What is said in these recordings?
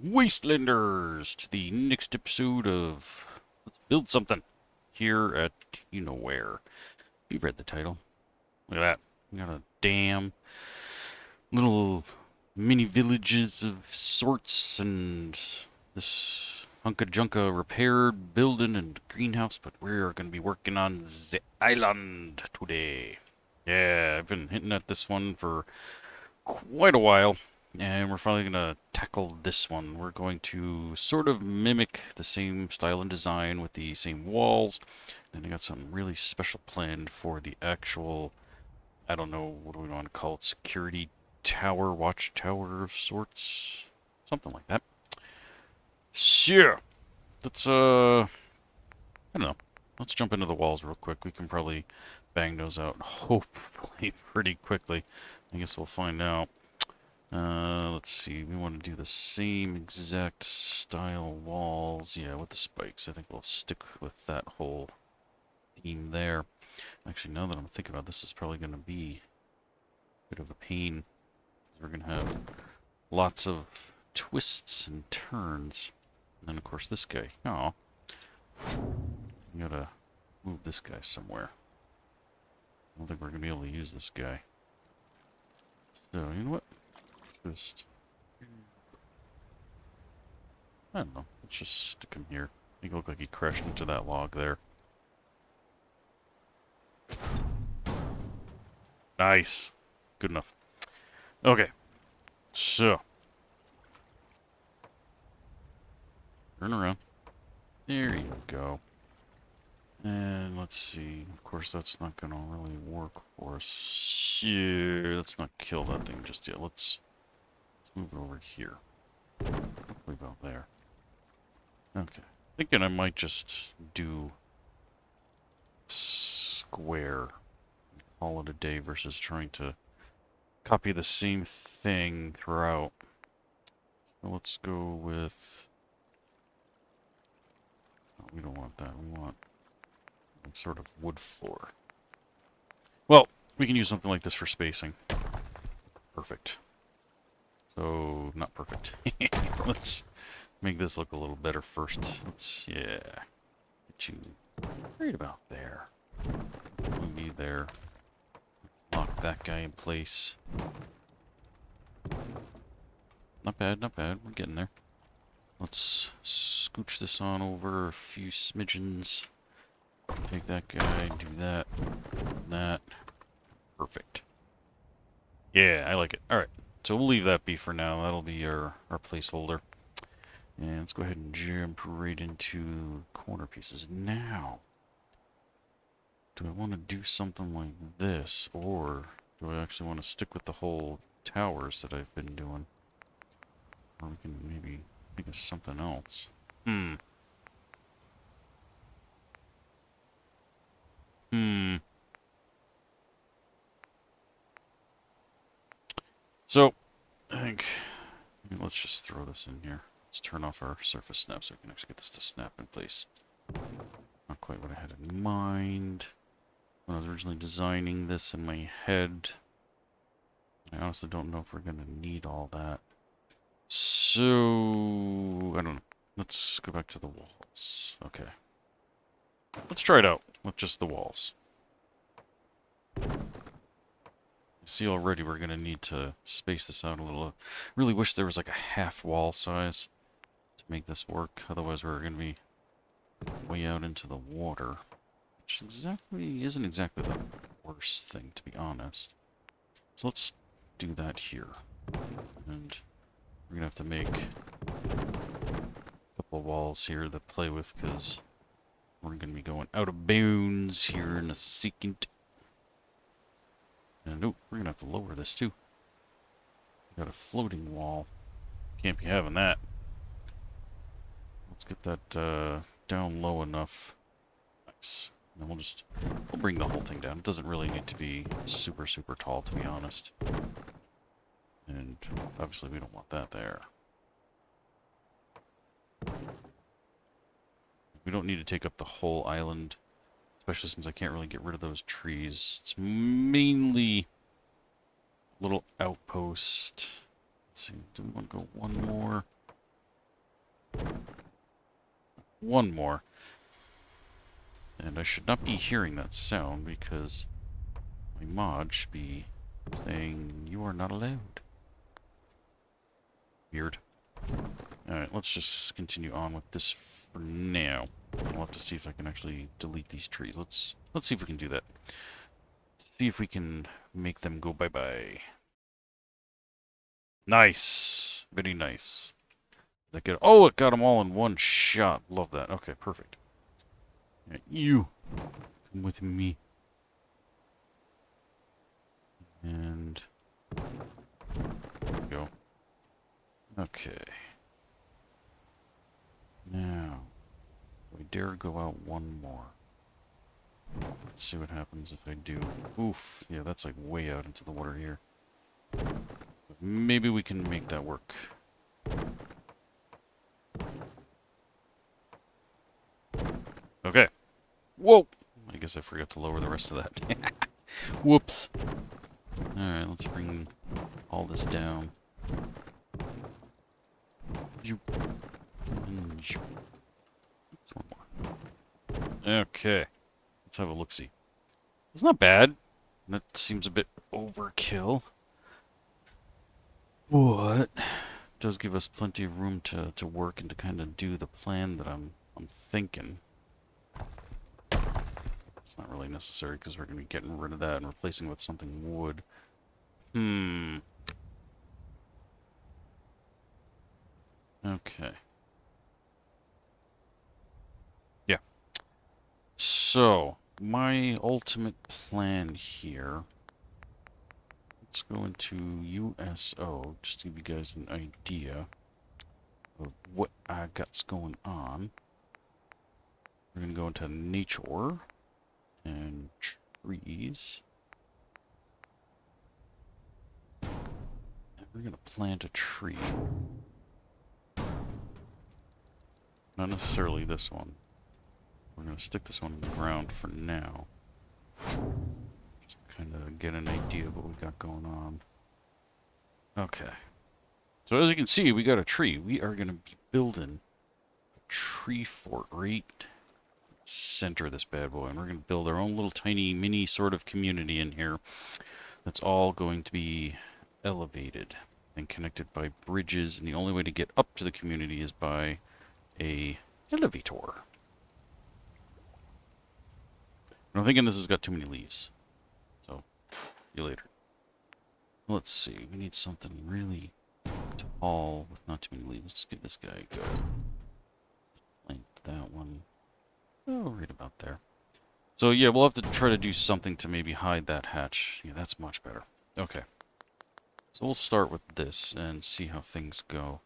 Wastelanders to the next episode of Let's Build Something here at you know where. You've read the title. Look at that. We got a dam, little mini villages of sorts, and this hunka junka repaired building and greenhouse, but we're going to be working on the island today. Yeah, I've been hitting at this one for quite a while. And we're finally going to tackle this one. We're going to sort of mimic the same style and design with the same walls. Then I got something really special planned for the actual, I don't know, what do we want to call it? Security tower, watchtower of sorts? Something like that. So, let's, I don't know. Let's jump into the walls real quick. We can probably bang those out, hopefully, pretty quickly. I guess we'll find out. Let's see, we want to do the same exact style walls. Yeah, with the spikes. I think we'll stick with that whole theme there. Actually, now that I'm thinking about this, is probably going to be a bit of a pain. We're going to have lots of twists and turns. And then, of course, this guy. Oh, we gotta move this guy somewhere. I don't think we're going to be able to use this guy. So, you know what? Just, I don't know, let's just stick him here. Make it look like he crashed into that log there. Nice. Good enough. Okay. So. Turn around. There you go. And let's see. Of course, that's not going to really work for us. Yeah, let's not kill that thing just yet. Let's move it over here. Hopefully about there. Okay. Thinking I might just do square. Call it a day versus trying to copy the same thing throughout. So let's go with... Oh, we don't want that. We want some sort of wood floor. Well, we can use something like this for spacing. Perfect. So, not perfect. Let's make this look a little better first. Let's, yeah, get you right about there. Move you there. Lock that guy in place. Not bad, not bad. We're getting there. Let's scooch this on over a few smidgens. Take that guy, do that, that. Perfect. Yeah, I like it. Alright. So we'll leave that be for now. That'll be our placeholder. And let's go ahead and jump right into corner pieces. Now, do I want to do something like this? Or do I actually want to stick with the whole towers that I've been doing? Or we can maybe think of something else. So, I think, let's just throw this in here. Let's turn off our surface snap so we can actually get this to snap in place. Not quite what I had in mind when I was originally designing this in my head. I honestly don't know if we're going to need all that. So, I don't know. Let's go back to the walls. Okay. Let's try it out with just the walls. See, already we're going to need to space this out a little. Really wish there was like a half wall size to make this work. Otherwise, we're going to be way out into the water. Which isn't exactly the worst thing, to be honest. So let's do that here. And we're going to have to make a couple of walls here to play with, because we're going to be going out of bounds here in a second. And oh, we're going to have to lower this too. We got a floating wall. Can't be having that. Let's get that down low enough. Nice. And then we'll bring the whole thing down. It doesn't really need to be super, super tall, to be honest. And obviously we don't want that there. We don't need to take up the whole island. Especially since I can't really get rid of those trees. It's mainly a little outpost. Let's see, do we want to go one more? one more. And I should not be hearing that sound because my mod should be saying you are not allowed. Weird. Alright, let's just continue on with this for now. We'll have to see if I can actually delete these trees. Let's see if we can do that. See if we can make them go bye-bye. Nice. Very nice. That good. Oh, it got them all in one shot. Love that. Okay, perfect. Right, you come with me. And there we go. Okay. Now, we dare go out one more. Let's see what happens if I do. Oof. Yeah, that's like way out into the water here. But maybe we can make that work. Okay. Whoa! I guess I forgot to lower the rest of that. Whoops. Alright, let's bring all this down. One more. Okay. Let's have a look-see. It's not bad. That seems a bit overkill. But it does give us plenty of room to work and to kind of do the plan that I'm thinking. It's not really necessary because we're going to be getting rid of that and replacing it with something wood. Okay. Yeah. So, my ultimate plan here. Let's go into USO, just to give you guys an idea of what I got's going on. We're going to go into nature and trees. And we're going to plant a tree. Not necessarily this one. We're going to stick this one in the ground for now. Just kind of get an idea of what we got going on. Okay. So as you can see, we got a tree. We are going to be building a tree fort right center of this bad boy. And we're going to build our own little tiny mini sort of community in here. That's all going to be elevated and connected by bridges. And the only way to get up to the community is by a elevator. And I'm thinking this has got too many leaves. So, see you later. Let's see. We need something really tall with not too many leaves. Let's give this guy a go. Plant that one. Oh, right about there. So yeah, we'll have to try to do something to maybe hide that hatch. Yeah, that's much better. Okay. So we'll start with this and see how things go.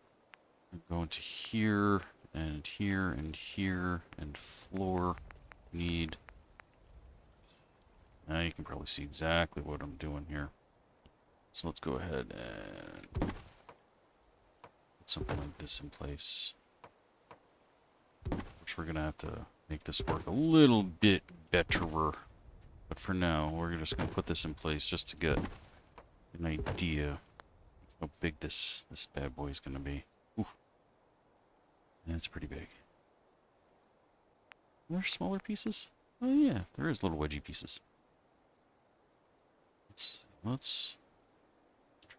I'm going to here, and here, and here, and floor. Need... Now you can probably see exactly what I'm doing here. So let's go ahead and put something like this in place. Which we're going to have to make this work a little bit betterer. But for now, we're just going to put this in place just to get an idea of how big this bad boy is going to be. Oof. That's pretty big. Are there smaller pieces? Oh yeah, there is little wedgie pieces. Let's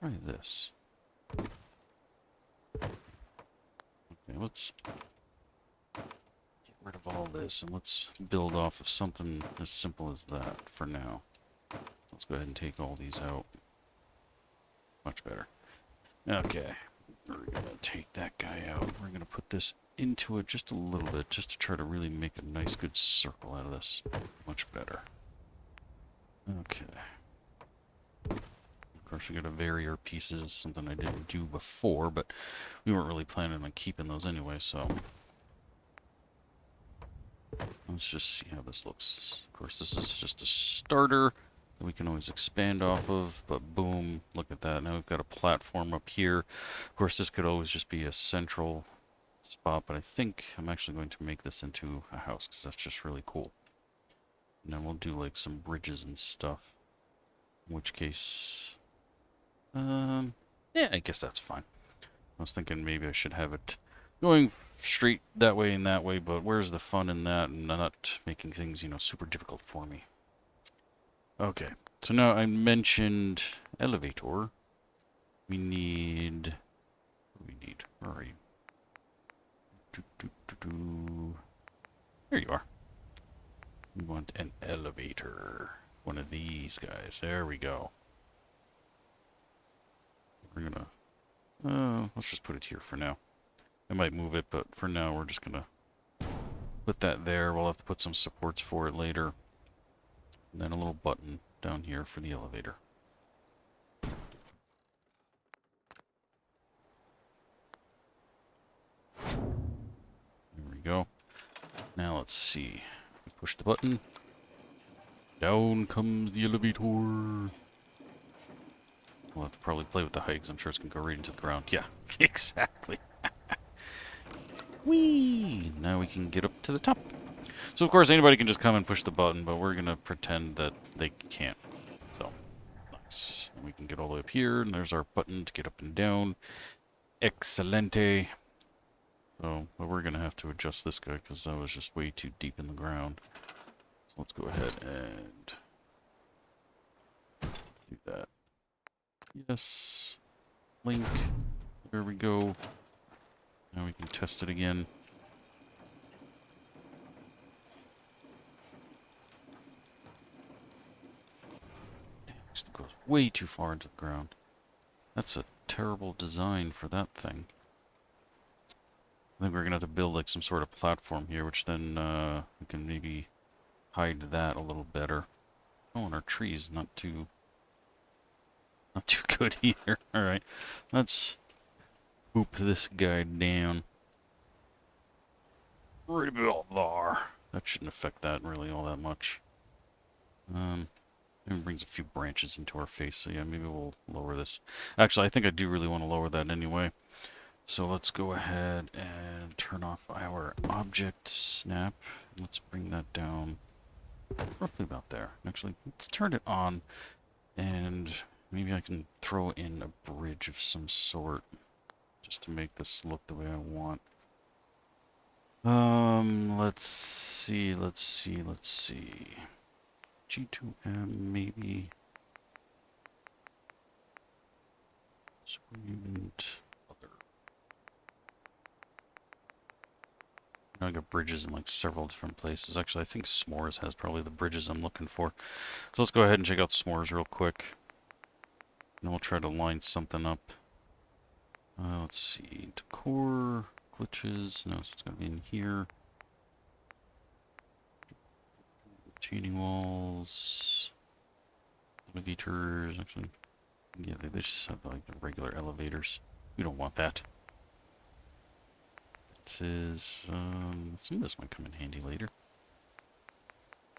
try this. Okay, let's get rid of all this and let's build off of something as simple as that for now. Let's go ahead and take all these out. Much better. Okay, we're gonna take that guy out. We're gonna put this into it just a little bit, just to try to really make a nice good circle out of this. Much better. Okay. Of course, we gotta vary our pieces, something I didn't do before, but we weren't really planning on keeping those anyway, so... Let's just see how this looks. Of course, this is just a starter that we can always expand off of, but boom, look at that. Now we've got a platform up here. Of course, this could always just be a central spot, but I think I'm actually going to make this into a house, because that's just really cool. And then we'll do, like, some bridges and stuff. In which case... yeah, I guess that's fine. I was thinking maybe I should have it going straight that way and that way, but where's the fun in that and not making things, you know, super difficult for me? Okay, so now I mentioned elevator. We need... What do we need? Where are you? There you are. We want an elevator. One of these guys. There we go. We're gonna... let's just put it here for now. I might move it, but for now we're just gonna put that there. We'll have to put some supports for it later. And then a little button down here for the elevator. There we go. Now let's see. Push the button. Down comes the elevator. We'll have to probably play with the height because I'm sure it's going to go right into the ground. Yeah, exactly. Whee! Now we can get up to the top. So, of course, anybody can just come and push the button, but we're going to pretend that they can't. So, nice. We can get all the way up here, and there's our button to get up and down. Excelente. So, but we're going to have to adjust this guy because that was just way too deep in the ground. So let's go ahead and do that. Yes. Link. There we go. Now we can test it again. Damn, this goes way too far into the ground. That's a terrible design for that thing. I think we're going to have to build like some sort of platform here, which then we can maybe hide that a little better. Oh, and our tree's not too good either. Alright, let's boop this guy down. Right about there. That shouldn't affect that really all that much. It brings a few branches into our face, so yeah, maybe we'll lower this. Actually, I think I do really want to lower that anyway. So let's go ahead and turn off our object snap. Let's bring that down roughly about there. Actually, let's turn it on, and maybe I can throw in a bridge of some sort just to make this look the way I want. Let's see. G2M, maybe. Mutant other. I got bridges in like several different places. Actually, I think S'mores has probably the bridges I'm looking for. So let's go ahead and check out S'mores real quick. And we'll try to line something up. Let's see. Decor, glitches. No, so it's going to be in here. Retaining walls. Elevators. Actually, yeah, they just have like the regular elevators. We don't want that. This is, some of this might come in handy later.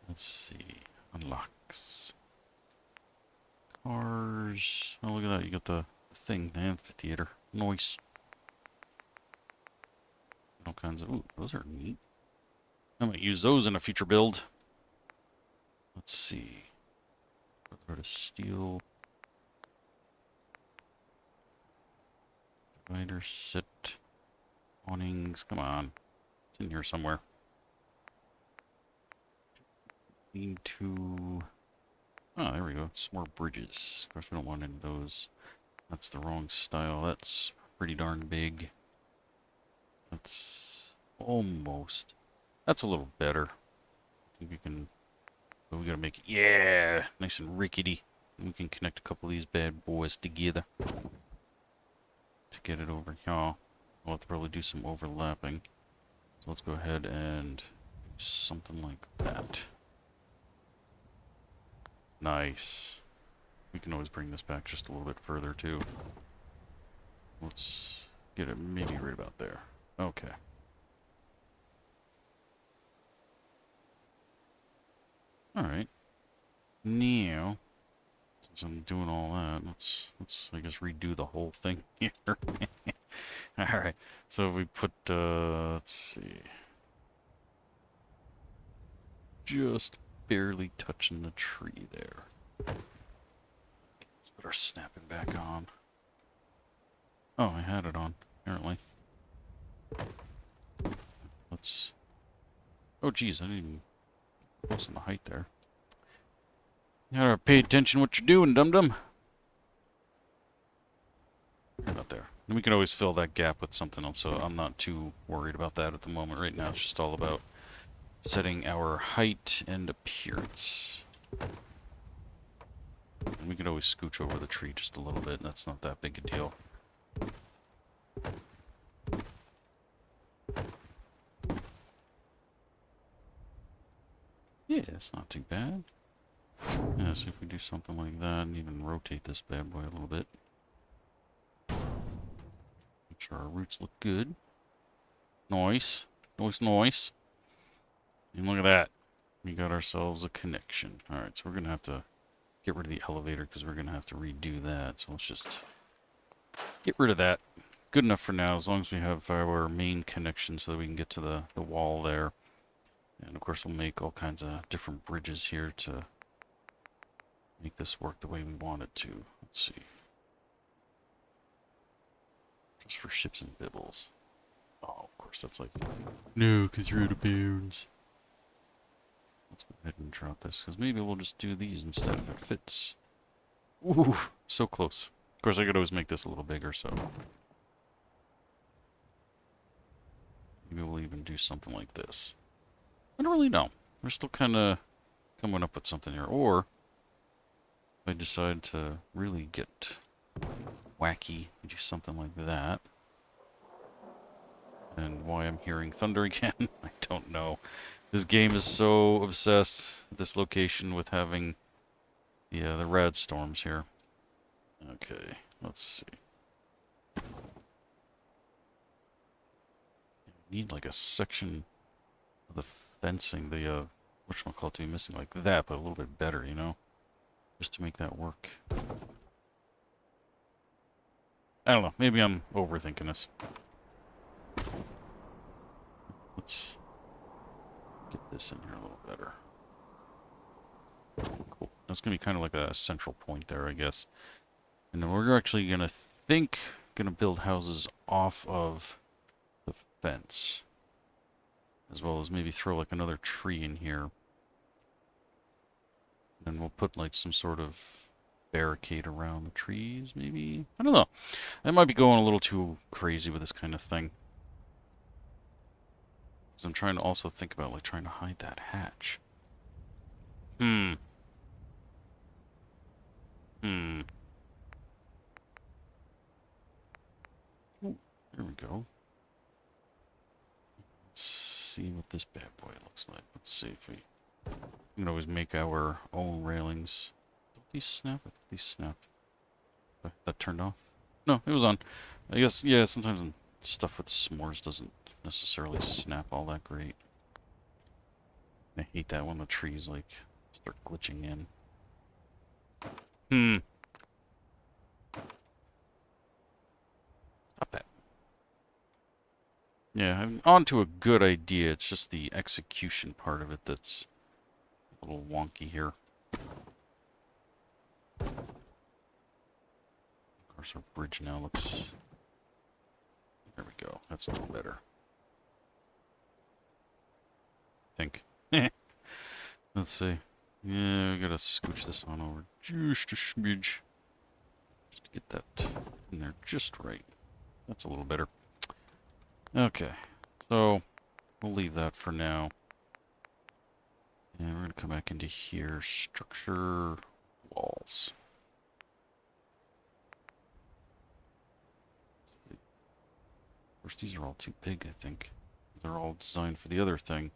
Let's see. Unlocks. Cars. Oh, look at that. You got the thing, the amphitheater. Nice. All kinds of... Ooh, those are neat. I might use those in a future build. Let's see. Go to steel. Divider set. Awnings. Come on. It's in here somewhere. Need to... Oh, there we go. Some more bridges. Of course, we don't want any of those. That's the wrong style. That's pretty darn big. That's almost... That's a little better. I think we can... But we gotta make it... Yeah! Nice and rickety. And we can connect a couple of these bad boys together. To get it over here. We'll have to probably do some overlapping. So let's go ahead and do something like that. Nice. We can always bring this back just a little bit further too. Let's get it maybe right about there. Okay. Alright. Now, since I'm doing all that, let's I guess redo the whole thing here. Alright. So we put let's see. Just barely touching the tree there. Let's put our snapping back on. Oh, I had it on, apparently. Oh, geez, I didn't even close on the height there. You gotta pay attention to what you're doing, dum-dum. About there. And we can always fill that gap with something else, so I'm not too worried about that at the moment. Right now, it's just all about setting our height and appearance. And we can always scooch over the tree just a little bit, and that's not that big a deal. Yeah, it's not too bad. Yeah, so if we do something like that, and even rotate this bad boy a little bit. Make sure our roots look good. Nice. Nice, nice. And look at that. We got ourselves a connection. Alright, so we're going to have to get rid of the elevator because we're going to have to redo that. So let's just get rid of that. Good enough for now, as long as we have our main connection so that we can get to the wall there. And of course we'll make all kinds of different bridges here to make this work the way we want it to. Let's see. Just for ships and bibbles. Oh, of course, that's like... No, because you're out of bounds. Let's go ahead and drop this, because maybe we'll just do these instead if it fits. Ooh, so close. Of course, I could always make this a little bigger, so... Maybe we'll even do something like this. I don't really know. We're still kind of coming up with something here. Or, if I decide to really get wacky, we do something like that. And why I'm hearing thunder again, I don't know. This game is so obsessed at this location with having the rad storms here. Okay, let's see. Need like a section of the fencing, the whatchamacallit to be missing like that, but a little bit better, you know? Just to make that work. I don't know, maybe I'm overthinking this. Let's get this in here a little better. Cool. That's going to be kind of like a central point there, I guess. And then we're actually going to build houses off of the fence. As well as maybe throw like another tree in here. Then we'll put like some sort of barricade around the trees, maybe? I don't know. I might be going a little too crazy with this kind of thing. Because I'm trying to also think about like trying to hide that hatch. Ooh, there we go. Let's see what this bad boy looks like. Let's see if we can always make our own railings. Don't these snap? I think these snap. That turned off? No, it was on. I guess, yeah, sometimes stuff with s'mores doesn't necessarily snap all that great. I hate that when the trees, like, start glitching in. Stop that. Yeah, I'm on to a good idea. It's just the execution part of it that's a little wonky here. Of course, our bridge now looks... There we go. That's a little better. I think. Let's see. Yeah, we gotta scooch this on over just a smidge. Just to get that in there just right. That's a little better. Okay. So, we'll leave that for now. And we're gonna come back into here. Structure walls. Of course, these are all too big, I think. They're all designed for the other thing.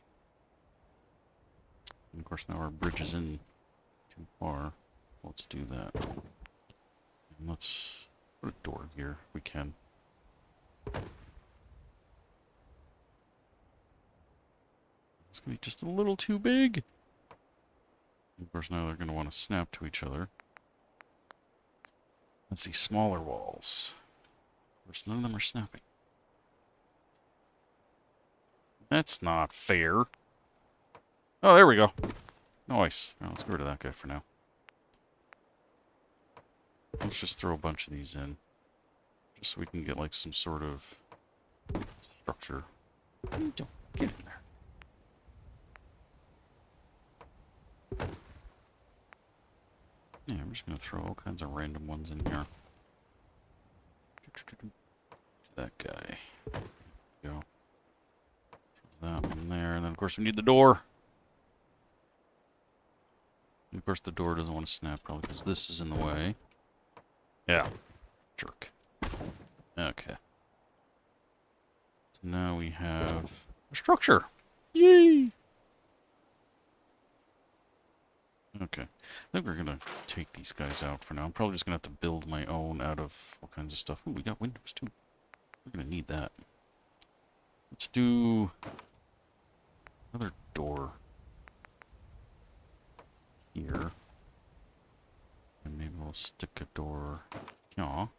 And of course, now our bridge is in too far. Let's do that. And let's put a door here if we can. It's going to be just a little too big. And of course, now they're going to want to snap to each other. Let's see, smaller walls. Of course, none of them are snapping. That's not fair. Oh, there we go. Nice. Well, let's get rid of that guy for now. Let's just throw a bunch of these in. Just so we can get like some sort of structure. Don't get in there. I'm just going to throw all kinds of random ones in here. That guy. There we go. That one there. And then, of course, we need the door. And of course, the door doesn't want to snap, probably because this is in the way. Yeah. Jerk. Okay. So now we have a structure. Yay! Okay. I think we're going to take these guys out for now. I'm probably just going to have to build my own out of all kinds of stuff. Ooh, we got windows, too. We're going to need that. Let's do another door here. And maybe we'll stick a door here.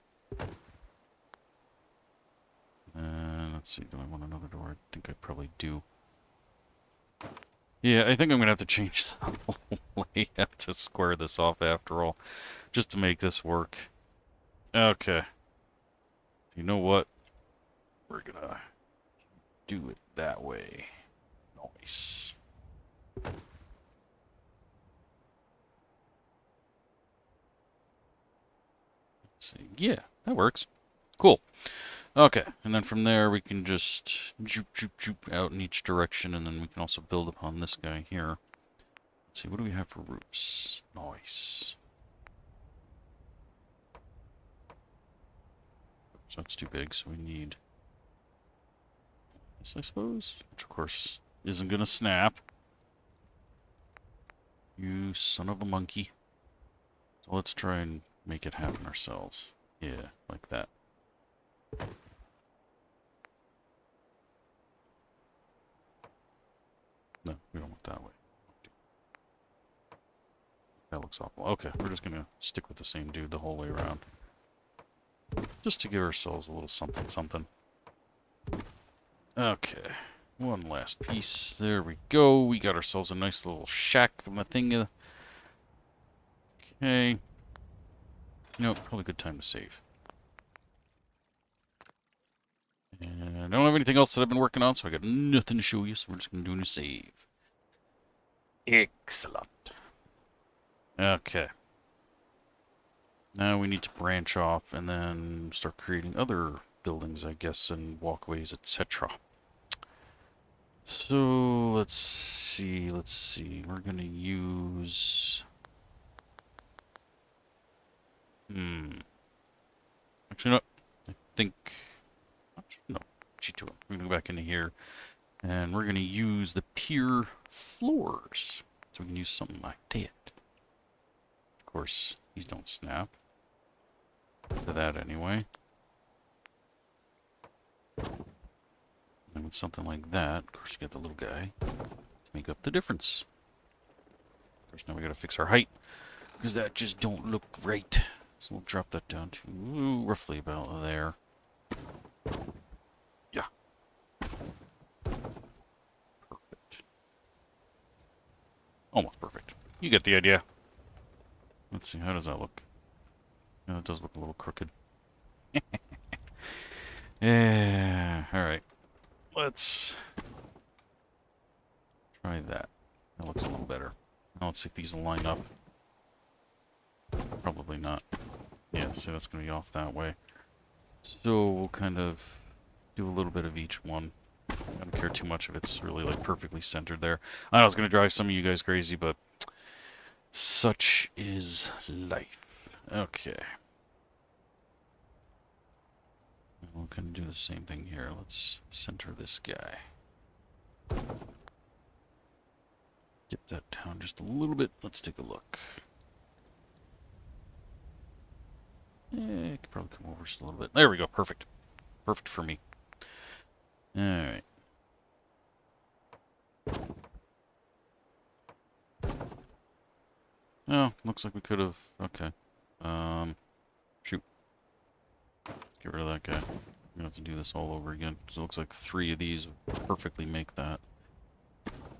And let's see, do I want another door? I think I probably do. Yeah, I think I'm going to have to change the whole layout to square this off after all, just to make this work. Okay. You know what? We're going to do it that way. Nice. Let's see. Yeah, that works. Cool. Okay, and then from there we can just joop, joop, joop out in each direction, and then we can also build upon this guy here. Let's see, what do we have for roofs? Nice. So that's too big, so we need this, I suppose, which of course isn't gonna snap. You son of a monkey. So let's try and make it happen ourselves. Yeah, like that. No, we don't want that way. That looks awful. Okay, we're just gonna stick with the same dude the whole way around. Just to give ourselves a little something something. Okay, one last piece. There we go. We got ourselves a nice little shack thingy. Okay. You know, probably a good time to save. And I don't have anything else that I've been working on, so I got nothing to show you, so we're just going to do a new save. Excellent. Okay. Now we need to branch off and then start creating other buildings, I guess, and walkways, etc. So, let's see. We're going to use... Actually, no. I think... No. G2. We're going to go back into here. And we're going to use the pier floors. So we can use something like that. Of course, these don't snap. To that anyway. And with something like that, of course, you get the little guy to make up the difference. Of course, now we got to fix our height because that just don't look right. So we'll drop that down to roughly about there. Yeah. Perfect. Almost perfect. You get the idea. Let's see, how does that look? Yeah, it does look a little crooked. Yeah, alright. Let's try that. That looks a little better. Now let's see if these line up. Probably not. Yeah, so that's going to be off that way. So we'll kind of do a little bit of each one. I don't care too much if it's really like perfectly centered there. I know it's going to drive some of you guys crazy, but such is life. Okay. We'll kind of do the same thing here. Let's center this guy. Dip that down just a little bit. Let's take a look. Yeah, it could probably come over just a little bit. There we go. Perfect. Perfect for me. Alright. Oh, looks like we could have... Okay. Shoot. Get rid of that guy. We're going to have to do this all over again. Because it looks like 3 of these would perfectly make that.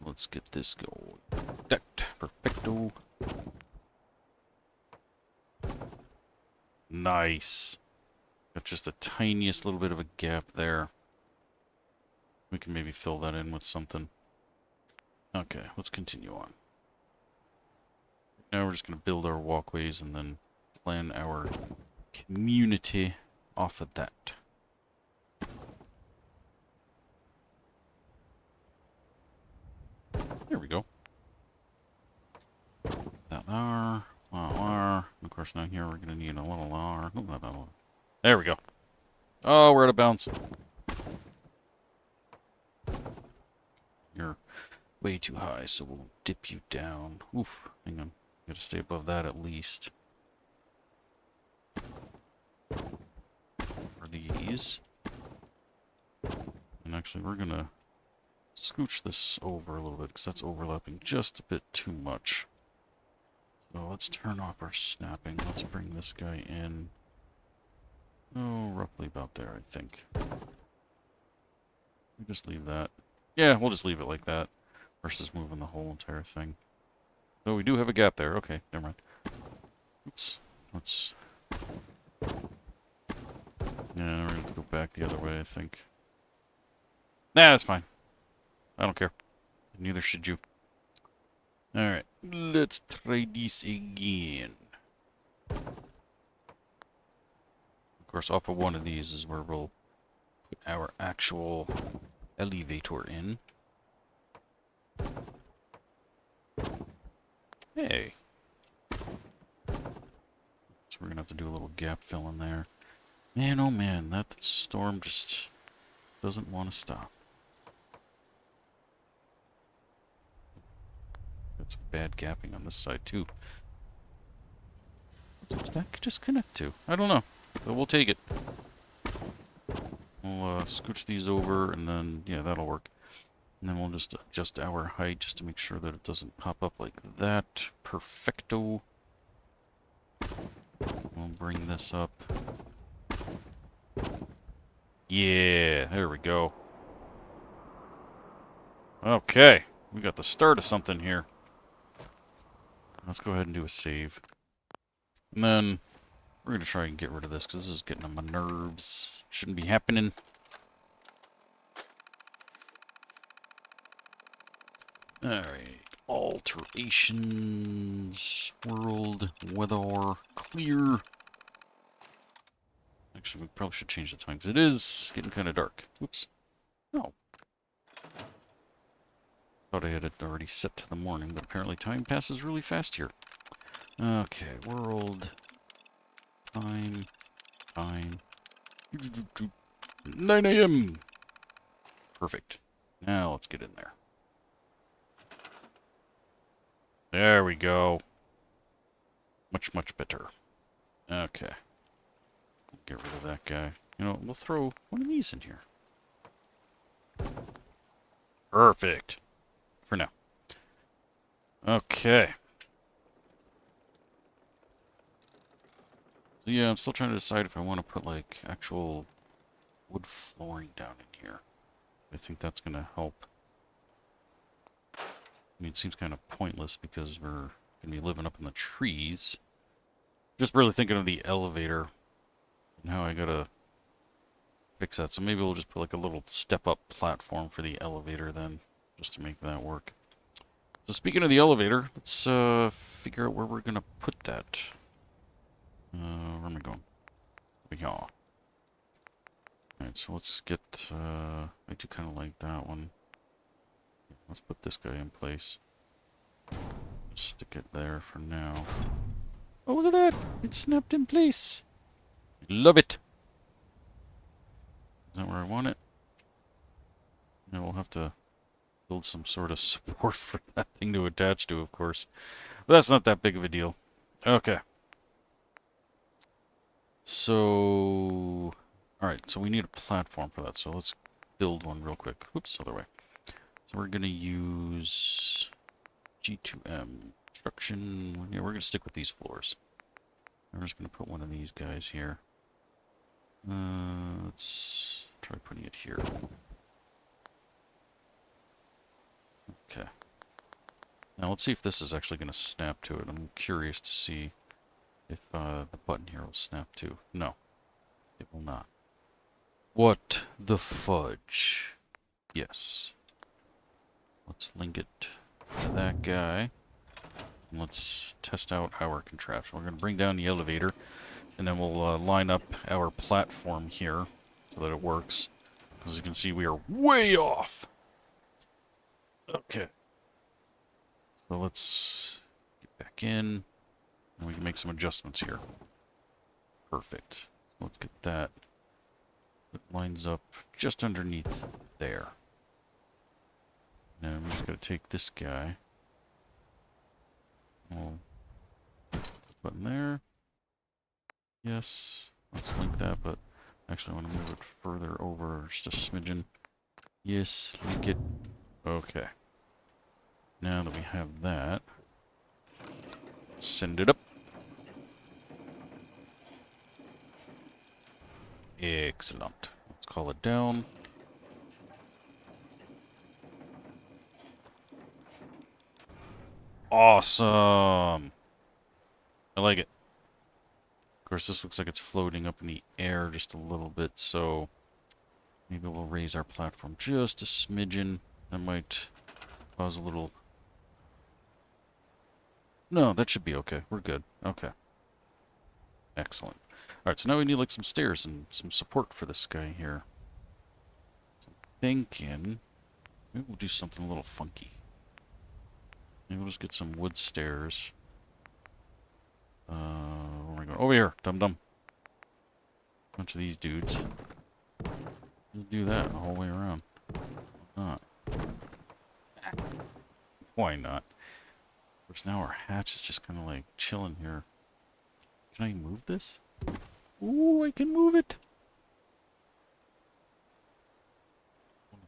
Let's get this going. Protect. Perfecto. Nice. Got just the tiniest little bit of a gap there. We can maybe fill that in with something. Okay, let's continue on. Now we're just going to build our walkways and then plan our community off of that. There we go. That R, R. Of course, now here we're going to need a little R. There we go. Oh, we're out of bounds. You're way too high, so we'll dip you down. Oof. Hang on. Gotta stay above that at least. For these. And actually, we're gonna scooch this over a little bit, because that's overlapping just a bit too much. So let's turn off our snapping. Let's bring this guy in. Oh, roughly about there, I think. We just leave that. Yeah, we'll just leave it like that. Versus moving the whole entire thing. So we do have a gap there. Okay, never mind. Oops. Let's... Yeah, we're going to have to go back the other way, I think. Nah, that's fine. I don't care. Neither should you. Alright, let's try this again. Of course, off of one of these is where we'll put our actual elevator in. Hey. So we're going to have to do a little gap fill in there. Man, oh man, that storm just doesn't want to stop. Got some bad gapping on this side, too. What did that just connect to? I don't know, but we'll take it. We'll scooch these over, and then, yeah, that'll work. And then we'll just adjust our height just to make sure that it doesn't pop up like that. Perfecto. We'll bring this up. Yeah, there we go. Okay, we got the start of something here. Let's go ahead and do a save. And then we're going to try and get rid of this because this is getting on my nerves. Shouldn't be happening. Alright, alterations, world, weather, clear. Actually, we probably should change the time because it is getting kind of dark. Oops. No. Thought I had it already set to the morning, but apparently time passes really fast here. Okay, world, time. 9 a.m. Perfect. Now let's get in there. There we go. Much, much better. Okay. Get rid of that guy. You know, we'll throw one of these in here. Perfect. For now. Okay. So yeah, I'm still trying to decide if I want to put, like, actual wood flooring down in here. I think that's going to help. I mean, it seems kind of pointless because we're going to be living up in the trees. Just really thinking of the elevator and how I got to fix that. So maybe we'll just put, like, a little step-up platform for the elevator then, just to make that work. So speaking of the elevator, let's figure out where we're going to put that. Where am I going? Yeah. Alright, so let's get, I do kind of like that one. Let's put this guy in place. Stick it there for now. Oh, look at that! It snapped in place! Love it! Is that where I want it? Yeah, we'll have to build some sort of support for that thing to attach to, of course. But that's not that big of a deal. Okay. So, alright, so we need a platform for that, so let's build one real quick. Oops, other way. So we're going to use G2M construction. Yeah, we're going to stick with these floors. We're just going to put one of these guys here. Let's try putting it here. Okay. Now let's see if this is actually going to snap to it. I'm curious to see if the button here will snap to. No, it will not. What the fudge? Yes. Let's link it to that guy. Let's test out our contraption. We're going to bring down the elevator, and then we'll line up our platform here so that it works. As you can see, we are way off. Okay. So let's get back in, and we can make some adjustments here. Perfect. Let's get that. It lines up just underneath there. Now I'm just going to take this guy. We'll button there. Yes. Let's link that, but actually I want to move it further over just a smidgen. Yes, link it. Okay. Now that we have that, send it up. Excellent. Let's call it down. Awesome. I like it. Of course, this looks like it's floating up in the air just a little bit, so maybe we'll raise our platform just a smidgen. That might cause a little... No, that should be okay. We're good. Okay. Excellent. Alright, so now we need like some stairs and some support for this guy here. So I'm thinking maybe we'll do something a little funky. Maybe we'll just get some wood stairs. Where am I going? Over here, dum-dum. Bunch of these dudes. Just do that the whole way around. Why not? Why not? Of course, now our hatch is just kind of like chilling here. Can I move this? Ooh, I can move it!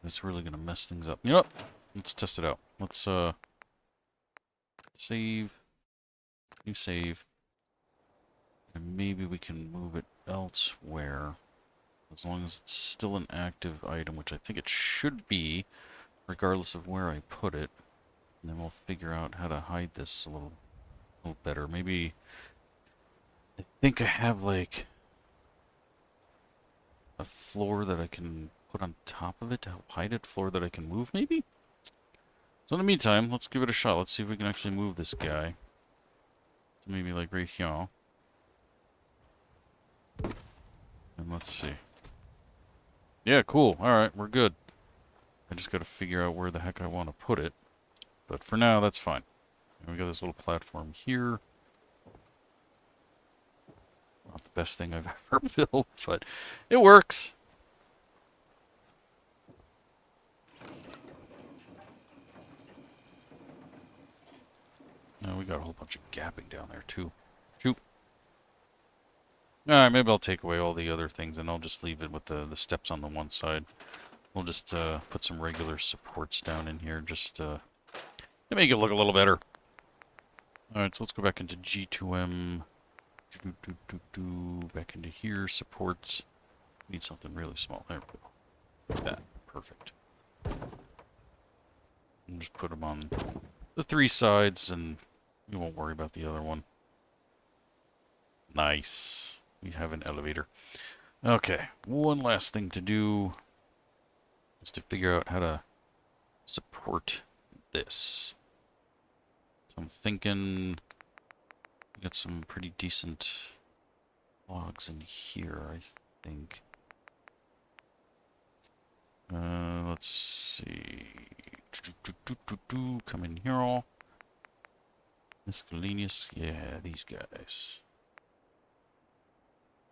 That's really gonna mess things up. You know what? Let's test it out. Let's, save. New save. And maybe we can move it elsewhere. As long as it's still an active item, which I think it should be, regardless of where I put it. And then we'll figure out how to hide this a little better. Maybe... I think I have, like... a floor that I can put on top of it to help hide it. Floor that I can move, maybe? So in the meantime, let's give it a shot. Let's see if we can actually move this guy. So maybe like right here. And let's see. Yeah, cool. Alright, we're good. I just gotta figure out where the heck I want to put it. But for now, that's fine. And we got this little platform here. Not the best thing I've ever built, but it works. Now we got a whole bunch of gapping down there, too. Shoot. Alright, maybe I'll take away all the other things and I'll just leave it with the steps on the one side. We'll just put some regular supports down in here just to make it look a little better. Alright, so let's go back into G2M. Back into here, supports. Need something really small. There we go. Like that. Perfect. And just put them on the three sides and you won't worry about the other one. Nice. We have an elevator. Okay, one last thing to do is to figure out how to support this. So I'm thinking get some pretty decent logs in here, I think. Let's see. Come in here all. Miscellaneous. Yeah, these guys.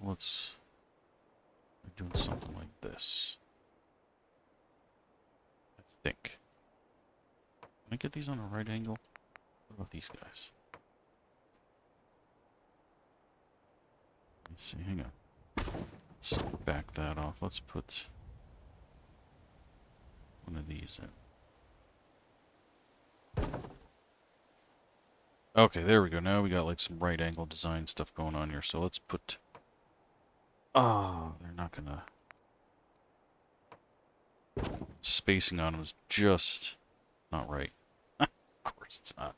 Let's... We're doing something like this. I think. Can I get these on a right angle? What about these guys? Let's see, hang on. Let's back that off. Let's put one of these in. Okay, there we go. Now we got like some right angle design stuff going on here. So let's put... Oh, they're not gonna... Spacing on them is just not right. Of course it's not.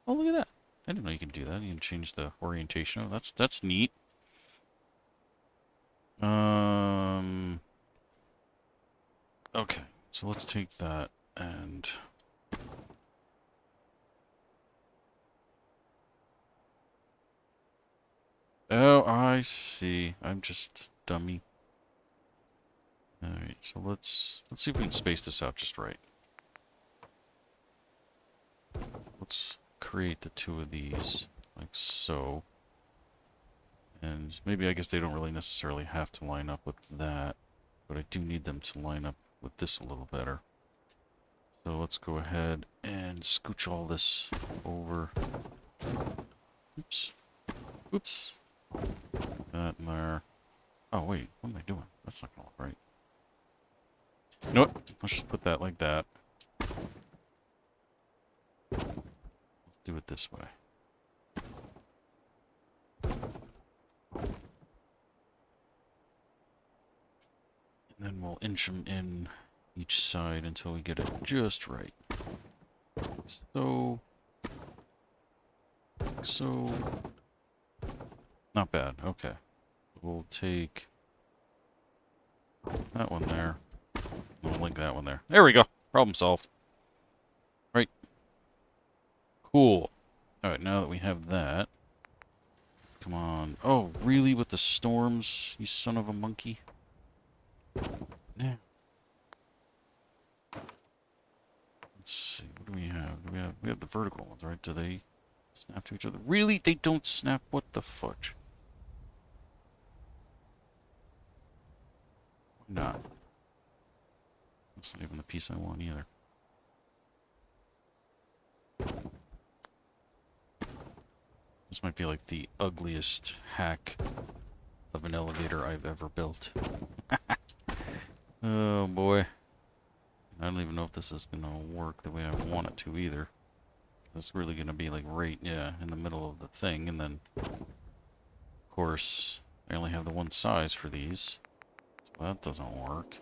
Oh, look at that. I didn't know you can do that. You can change the orientation. Oh, that's neat. Okay, so let's take that and I see. I'm just dummy. Alright, so let's see if we can space this out just right. Let's create the two of these, like so. And maybe I guess they don't really necessarily have to line up with that, but I do need them to line up with this a little better. So let's go ahead and scooch all this over. Oops. Oops. That in there. Oh wait, what am I doing? That's not gonna look right. You know what? Let's just put that like that. Let's do it this way. And then we'll inch them in each side until we get it just right. So... Not bad, okay. We'll take that one there. We'll link that one there. There we go. Problem solved. Right. Cool. Alright, now that we have that. Come on. Oh, really? With the storms? You son of a monkey. Yeah. Let's see. What do we have? We have the vertical ones, right? Do they snap to each other? Really? They don't snap? What the fudge? Not. That's not even the piece I want either. This might be like the ugliest hack of an elevator I've ever built. Oh boy. I don't even know if this is gonna work the way I want it to either. It's really gonna be like right, yeah, in the middle of the thing, and then of course I only have the one size for these. So that doesn't work.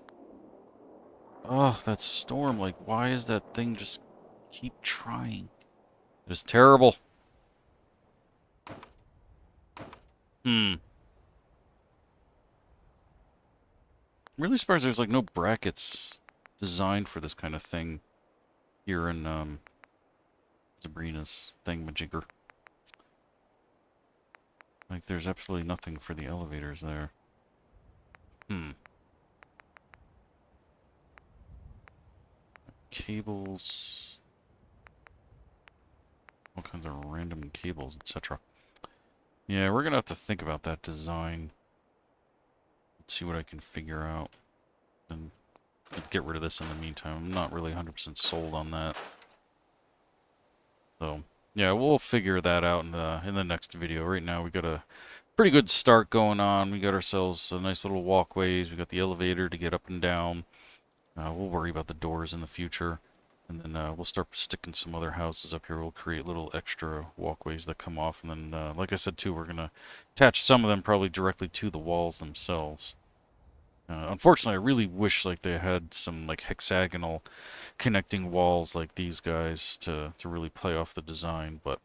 Oh, that storm, like why is that thing just keep trying? It is terrible. I'm really surprised there's like no brackets designed for this kind of thing here in Sabrina's thingamajigger. Like there's absolutely nothing for the elevators there. Cables. All kinds of random cables, etc. Yeah, we're gonna have to think about that design. Let's see what I can figure out. And get rid of this in the meantime. I'm not really 100% sold on that. So, yeah, we'll figure that out in the next video. Right now, we got a pretty good start going on. We got ourselves a nice little walkways. We got the elevator to get up and down. We'll worry about the doors in the future. And then we'll start sticking some other houses up here. We'll create little extra walkways that come off. And then, like I said, too, we're going to attach some of them probably directly to the walls themselves. Unfortunately, I really wish like they had some like hexagonal connecting walls like these guys to really play off the design. But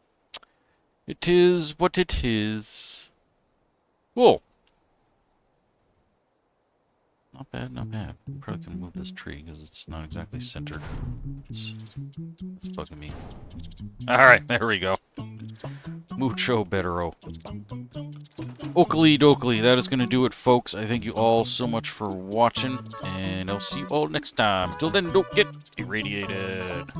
it is what it is. Cool. Not bad, not bad. Probably can move this tree because it's not exactly centered. It's bugging me. Alright, there we go. Mucho bettero. Oakley dokley, that is going to do it, folks. I thank you all so much for watching, and I'll see you all next time. Till then, don't get irradiated.